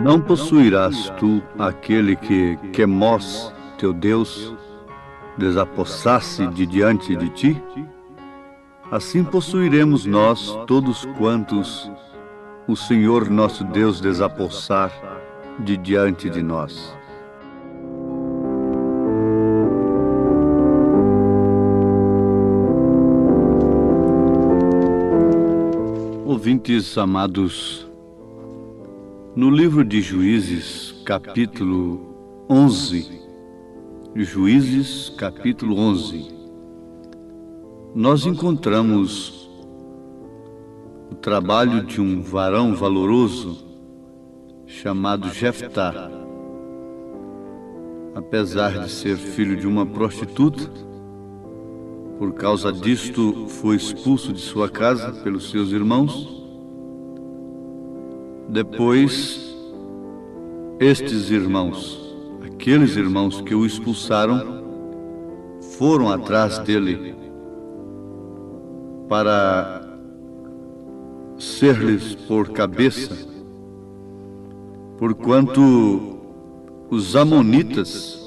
Não possuirás tu aquele que Quemós, teu Deus, desapossasse de diante de ti? Assim possuiremos nós todos quantos o Senhor nosso Deus desapossar de diante de nós. Ouvintes amados, no livro de Juízes, capítulo 11, Juízes, capítulo 11, nós encontramos o trabalho de um varão valoroso chamado Jeftá. Apesar de ser filho de uma prostituta, por causa disto foi expulso de sua casa pelos seus irmãos. Depois, estes irmãos, aqueles irmãos que o expulsaram, foram atrás dele para ser-lhes por cabeça, porquanto os amonitas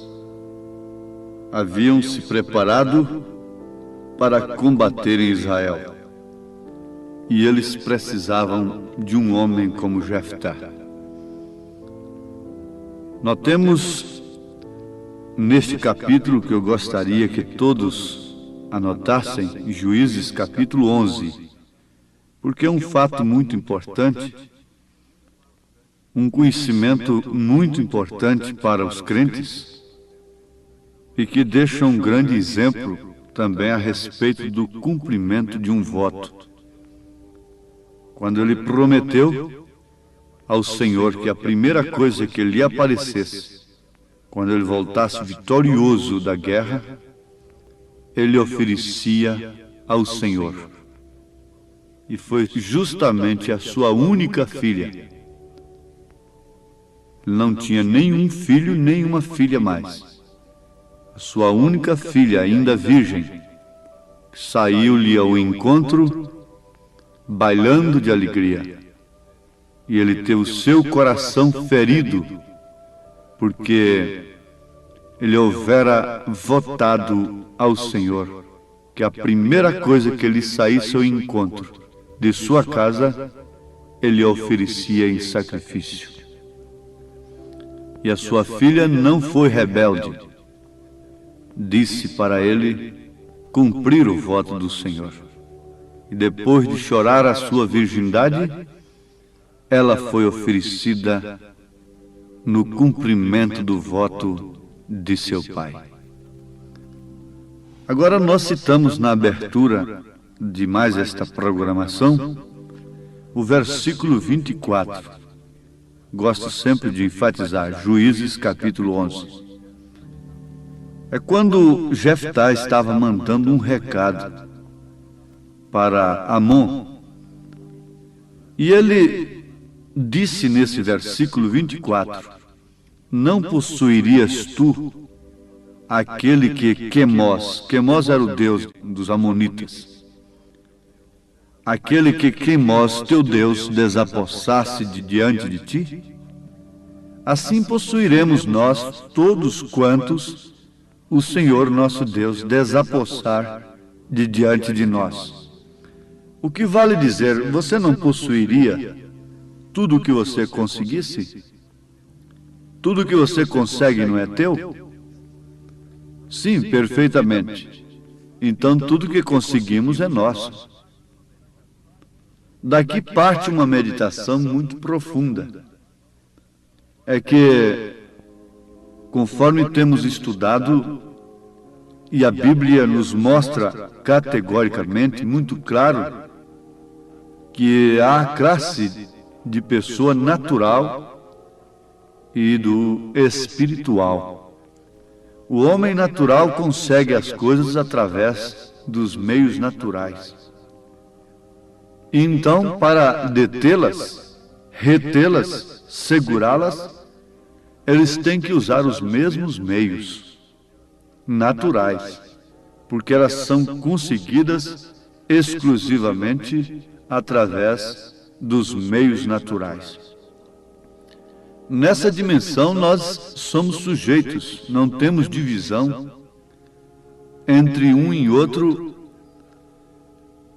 haviam se preparado para combaterem Israel. E eles precisavam de um homem como Jeftá. Notemos neste capítulo, que eu gostaria que todos anotassem, Juízes capítulo 11, porque é um fato muito importante, um conhecimento muito importante para os crentes e que deixa um grande exemplo também a respeito do cumprimento de um voto. Quando ele prometeu ao Senhor que a primeira coisa que lhe aparecesse, quando ele voltasse vitorioso da guerra, ele oferecia ao Senhor. E foi justamente a sua única filha. Ele não tinha nenhum filho, nenhuma filha mais. A sua única filha, ainda virgem, saiu-lhe ao encontro, bailando de alegria. E ele teve o seu coração ferido, porque ele houvera votado ao Senhor que a primeira coisa que ele saísse ao encontro de sua casa, ele oferecia em sacrifício. E a sua filha não foi rebelde. Disse para ele cumprir o voto do Senhor. E depois de chorar a sua virgindade, ela foi oferecida no cumprimento do voto de seu pai. Agora nós citamos na abertura de mais esta programação o versículo 24. Gosto sempre de enfatizar, Juízes capítulo 11. É quando Jeftá estava mandando um recado para Amon. E ele disse nesse versículo 24, não possuirias tu aquele que Quemós era o deus dos amonitas, aquele que Quemós, teu Deus, desapossasse de diante de ti? Assim possuiremos nós todos quantos o Senhor nosso Deus desapossar de diante de nós. O que vale dizer, você não possuiria tudo o que você conseguisse? Tudo o que você consegue não é teu? Sim, perfeitamente. Então tudo que conseguimos é nosso. Daqui parte uma meditação muito profunda. É que, conforme temos estudado, e a Bíblia nos mostra categoricamente, muito claro, que há a classe de pessoa natural e do espiritual. O homem natural consegue as coisas através dos meios naturais. Então, para detê-las, retê-las, segurá-las, eles têm que usar os mesmos meios naturais, porque elas são conseguidas exclusivamente através dos meios naturais. Nessa dimensão nós somos sujeitos, não temos divisão entre um e outro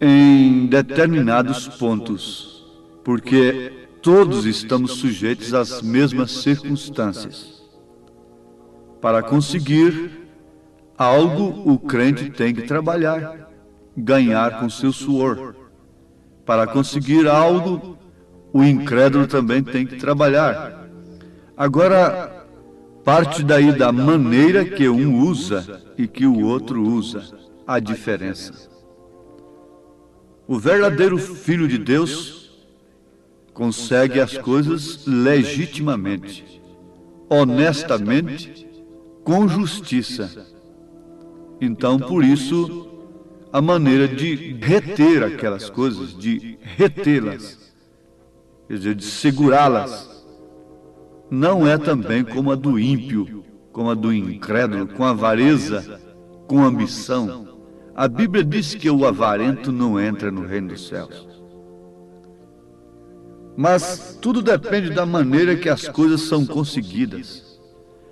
em determinados pontos, porque todos estamos sujeitos às mesmas circunstâncias. Para conseguir algo, o crente tem que trabalhar, ganhar com seu suor. Para conseguir algo, o incrédulo também tem que trabalhar. Agora, parte daí da maneira que um usa e que o outro usa, a diferença. O verdadeiro Filho de Deus consegue as coisas legitimamente, honestamente, com justiça. Então, por isso, a maneira de reter aquelas coisas, de retê-las, quer dizer, de segurá-las, não é também como a do ímpio, como a do incrédulo, com avareza, com ambição. A Bíblia diz que o avarento não entra no reino dos céus. Mas tudo depende da maneira que as coisas são conseguidas.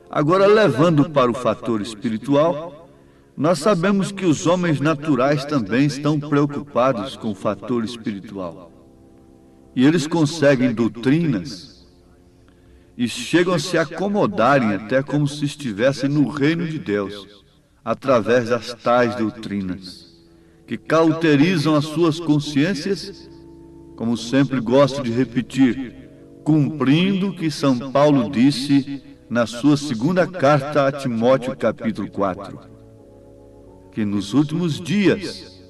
Agora, levando para o fator espiritual, nós sabemos que os homens naturais também estão preocupados com o fator espiritual. E eles conseguem doutrinas e chegam a se acomodarem até como se estivessem no reino de Deus, através das tais doutrinas, que cauterizam as suas consciências, como sempre gosto de repetir, cumprindo o que São Paulo disse na sua segunda carta a Timóteo, capítulo 4, que nos últimos dias,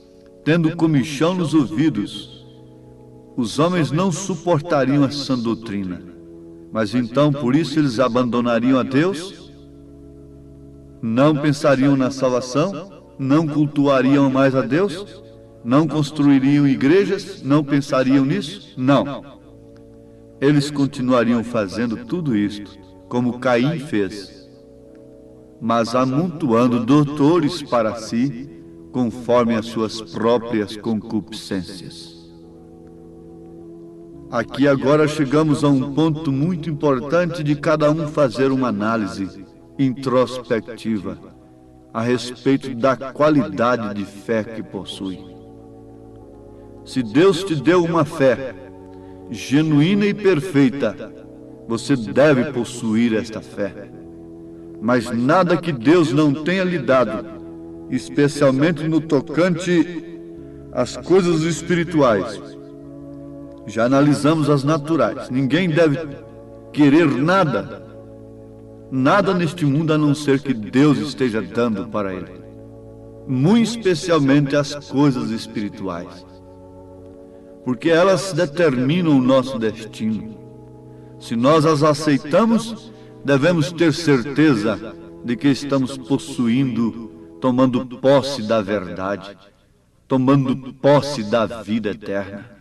tendo comichão nos ouvidos, os homens não suportariam a sã doutrina, mas então por isso eles abandonariam a Deus, não pensariam na salvação, não cultuariam mais a Deus, não construiriam igrejas, não pensariam nisso? Não. Eles continuariam fazendo tudo isto, como Caim fez, mas amontoando doutores para si, conforme as suas próprias concupiscências. Aqui agora chegamos a um ponto muito importante de cada um fazer uma análise introspectiva a respeito da qualidade de fé que possui. Se Deus te deu uma fé genuína e perfeita, você deve possuir esta fé. Mas nada que Deus não tenha lhe dado, especialmente no tocante às coisas espirituais. Já analisamos as naturais. Ninguém deve querer nada neste mundo a não ser que Deus esteja dando para ele. Muito especialmente as coisas espirituais, porque elas determinam o nosso destino. Se nós as aceitamos, devemos ter certeza de que estamos possuindo, tomando posse da verdade, tomando posse da vida eterna.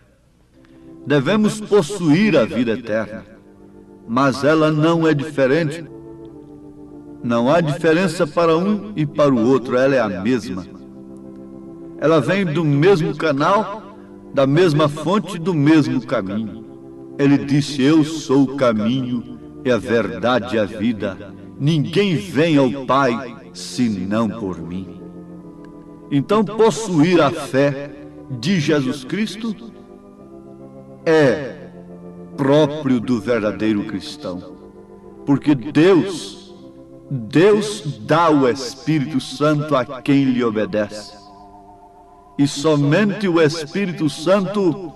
Devemos possuir a vida eterna, mas ela não é diferente. Não há diferença para um e para o outro, ela é a mesma. Ela vem do mesmo canal, da mesma fonte, do mesmo caminho. Ele disse: eu sou o caminho e a verdade e a vida. Ninguém vem ao Pai senão por mim. Então, possuir a fé de Jesus Cristo é próprio do verdadeiro cristão, porque Deus dá o Espírito Santo a quem lhe obedece. E somente o Espírito Santo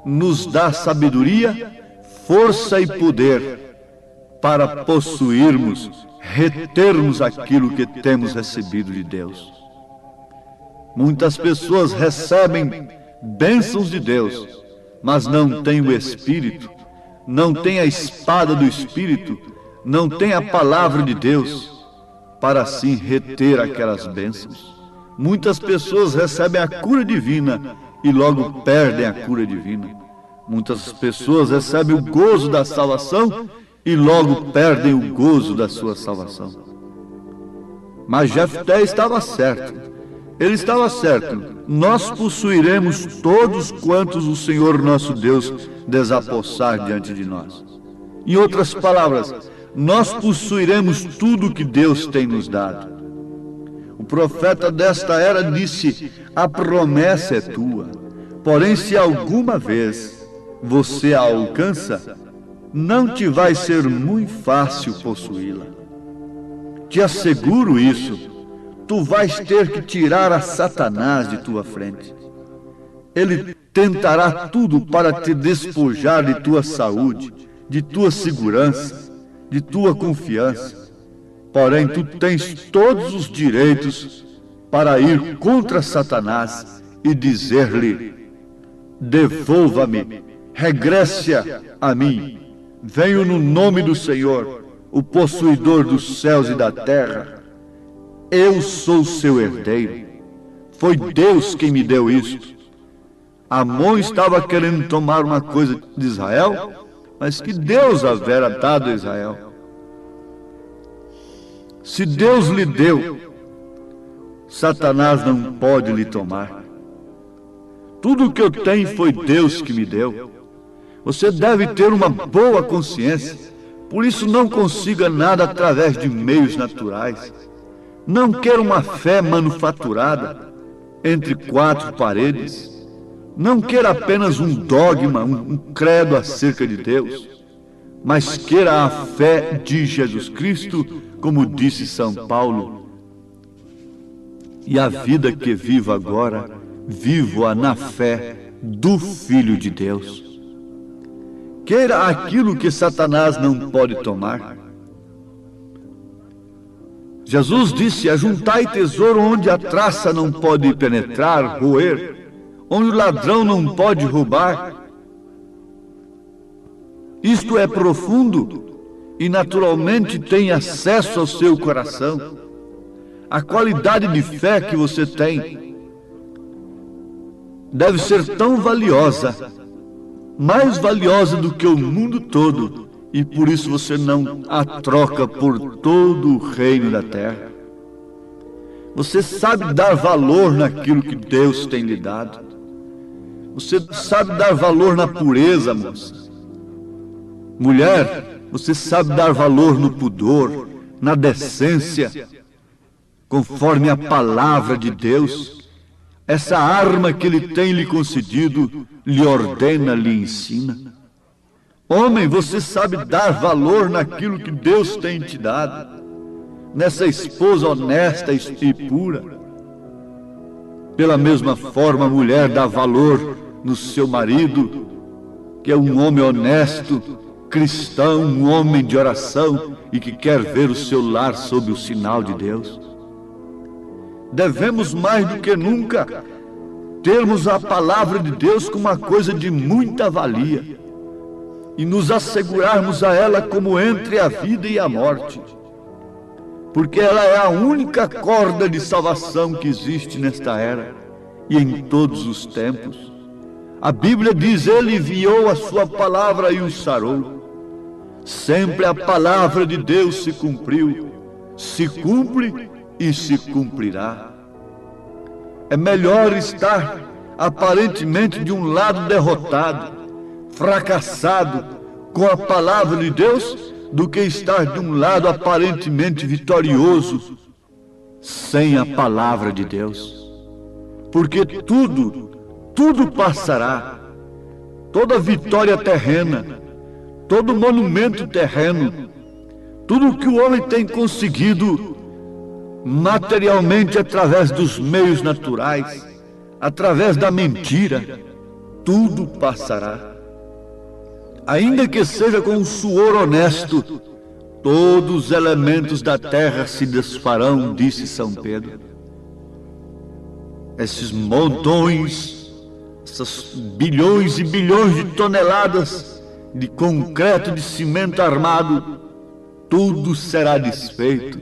nos dá sabedoria, força e poder para possuirmos, retermos aquilo que temos recebido de Deus. Muitas pessoas recebem bênçãos de Deus, mas não têm o Espírito, não têm a espada do Espírito, não têm a palavra de Deus para assim reter aquelas bênçãos. Muitas pessoas recebem a cura divina e logo perdem a cura divina. Muitas pessoas recebem o gozo da salvação e logo perdem o gozo da sua salvação. Mas Jefté estava certo. Ele estava certo. Nós possuiremos todos quantos o Senhor nosso Deus desapossar diante de nós. Em outras palavras, nós possuiremos tudo que Deus tem nos dado. O profeta desta era disse: a promessa é tua, porém se alguma vez você a alcança, não te vai ser muito fácil possuí-la. Te asseguro isso, tu vais ter que tirar a Satanás de tua frente. Ele tentará tudo para te despojar de tua saúde, de tua segurança, de tua confiança. Porém, tu tens todos os direitos para ir contra Satanás e dizer-lhe: devolva-me, regresse a mim. Venho no nome do Senhor, o possuidor dos céus e da terra. Eu sou seu herdeiro. Foi Deus quem me deu isto. Amon estava querendo tomar uma coisa de Israel, mas que Deus havera dado a Israel. Se Deus lhe deu, Satanás não pode lhe tomar. Tudo o que eu tenho foi Deus que me deu. Você deve ter uma boa consciência, por isso não consiga nada através de meios naturais. Não queira uma fé manufaturada entre quatro paredes. Não queira apenas um dogma, um credo acerca de Deus, mas queira a fé de Jesus Cristo, como disse São Paulo. E a vida que vivo agora, vivo-a na fé do Filho de Deus. Queira aquilo que Satanás não pode tomar. Jesus disse: ajuntai tesouro onde a traça não pode penetrar, roer, onde o ladrão não pode roubar. Isto é profundo e naturalmente tem acesso ao seu coração. A qualidade de fé que você tem deve ser tão valiosa, mais valiosa do que o mundo todo, e por isso você não a troca por todo o reino da terra. Você sabe dar valor naquilo que Deus tem lhe dado. Você sabe dar valor na pureza, moça. Mulher, você sabe dar valor no pudor, na decência, conforme a palavra de Deus. Essa arma que Ele tem lhe concedido, lhe ordena, lhe ensina. Homem, você sabe dar valor naquilo que Deus tem te dado, nessa esposa honesta e pura. Pela mesma forma, a mulher dá valor no seu marido, que é um homem honesto, cristão, um homem de oração e que quer ver o seu lar sob o sinal de Deus. Devemos mais do que nunca termos a palavra de Deus como uma coisa de muita valia e nos assegurarmos a ela como entre a vida e a morte, porque ela é a única corda de salvação que existe nesta era e em todos os tempos. A Bíblia diz: Ele enviou a sua palavra e o sarou. Sempre a palavra de Deus se cumpriu, se cumpre e se cumprirá. É melhor estar aparentemente de um lado derrotado, fracassado com a palavra de Deus, do que estar de um lado aparentemente vitorioso sem a palavra de Deus. Porque tudo passará. Toda vitória terrena, todo monumento terreno, tudo o que o homem tem conseguido materialmente através dos meios naturais, através da mentira, tudo passará. Ainda que seja com um suor honesto, todos os elementos da terra se desfarão, disse São Pedro. Esses montões, essas bilhões e bilhões de toneladas de concreto, de cimento armado, tudo será desfeito.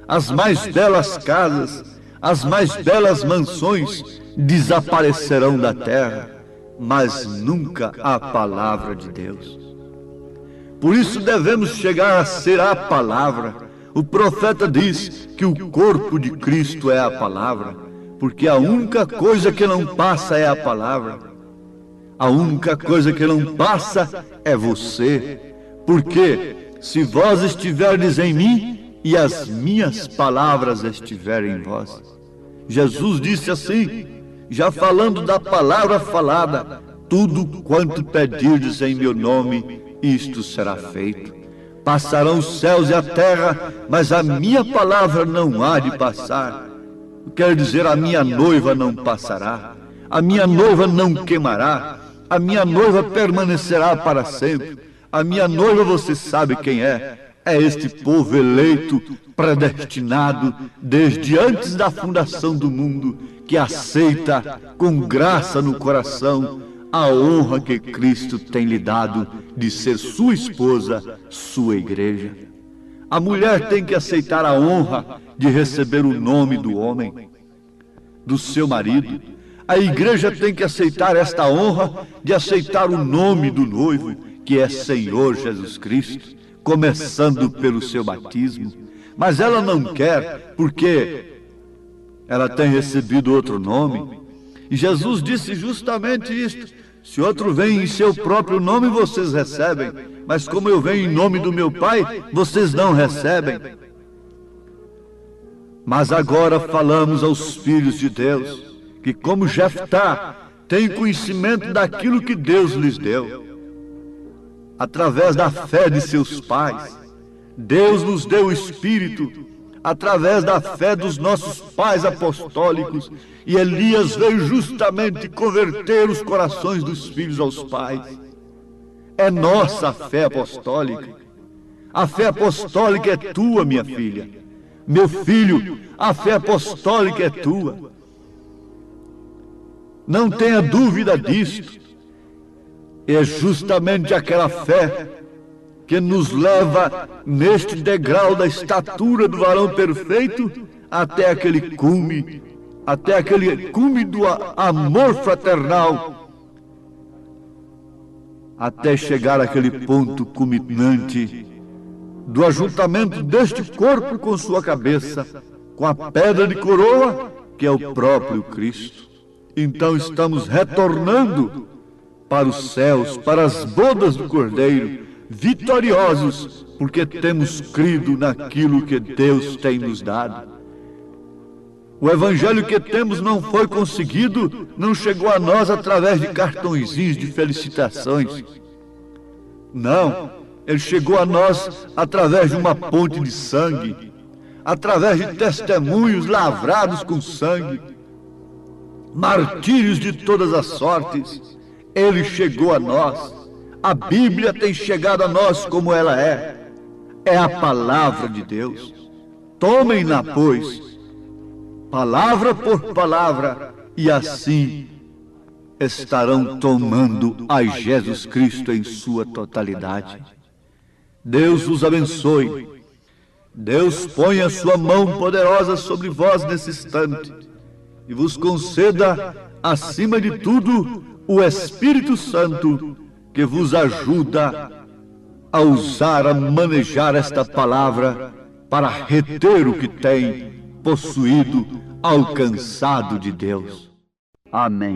As mais belas casas, as mais belas mansões desaparecerão da terra. mas nunca a palavra de Deus. Por isso devemos chegar a ser a palavra. O profeta diz que o corpo de Cristo é a palavra, porque a única coisa que não passa é a palavra. A única coisa que não passa é você. Porque se vós estiverdes em mim e as minhas palavras estiverem em vós. Jesus disse assim, já falando da palavra falada: tudo quanto pedirdes em meu nome, isto será feito. Passarão os céus e a terra, mas a minha palavra não há de passar. Quer dizer, a minha noiva não passará, a minha noiva não queimará, a minha noiva permanecerá para sempre. A minha noiva, você sabe quem é? É este povo eleito, predestinado, desde antes da fundação do mundo, que aceita com graça no coração a honra que Cristo tem lhe dado de ser sua esposa, sua igreja. A mulher tem que aceitar a honra de receber o nome do homem, do seu marido. A igreja tem que aceitar esta honra de aceitar o nome do noivo, que é Senhor Jesus Cristo, começando pelo seu batismo. Mas ela não quer, porque ela tem recebido outro nome. E Jesus disse justamente isto: se outro vem em seu próprio nome, vocês recebem, mas como eu venho em nome do meu Pai, vocês não recebem. Mas agora falamos aos filhos de Deus, que como Jeftá, têm conhecimento daquilo que Deus lhes deu, através da fé de seus pais. Deus nos deu o Espírito, através da fé dos nossos pais apostólicos, e Elias veio justamente converter os corações dos filhos aos pais. É nossa a fé apostólica. A fé apostólica é tua, minha filha. Meu filho, a fé apostólica é tua. Não tenha dúvida disto. É justamente aquela fé que nos leva neste degrau da estatura do varão perfeito até aquele cume do amor fraternal, até chegar àquele ponto culminante do ajuntamento deste corpo com sua cabeça, com a pedra de coroa, que é o próprio Cristo. Então estamos retornando para os céus, para as bodas do Cordeiro, vitoriosos, porque temos crido naquilo que Deus tem nos dado. O evangelho que temos não foi conseguido, não chegou a nós através de cartõezinhos de felicitações. Não, ele chegou a nós através de uma ponte de sangue, através de testemunhos lavrados com sangue, martírios de todas as sortes. Ele chegou a nós. A Bíblia tem chegado a nós como ela é. É a palavra de Deus. Tomem-na, pois, palavra por palavra, e assim estarão tomando a Jesus Cristo em sua totalidade. Deus os abençoe. Deus ponha a sua mão poderosa sobre vós nesse instante e vos conceda, acima de tudo, o Espírito Santo, que vos ajuda a usar, a manejar esta palavra para reter o que tem possuído, alcançado de Deus. Amém.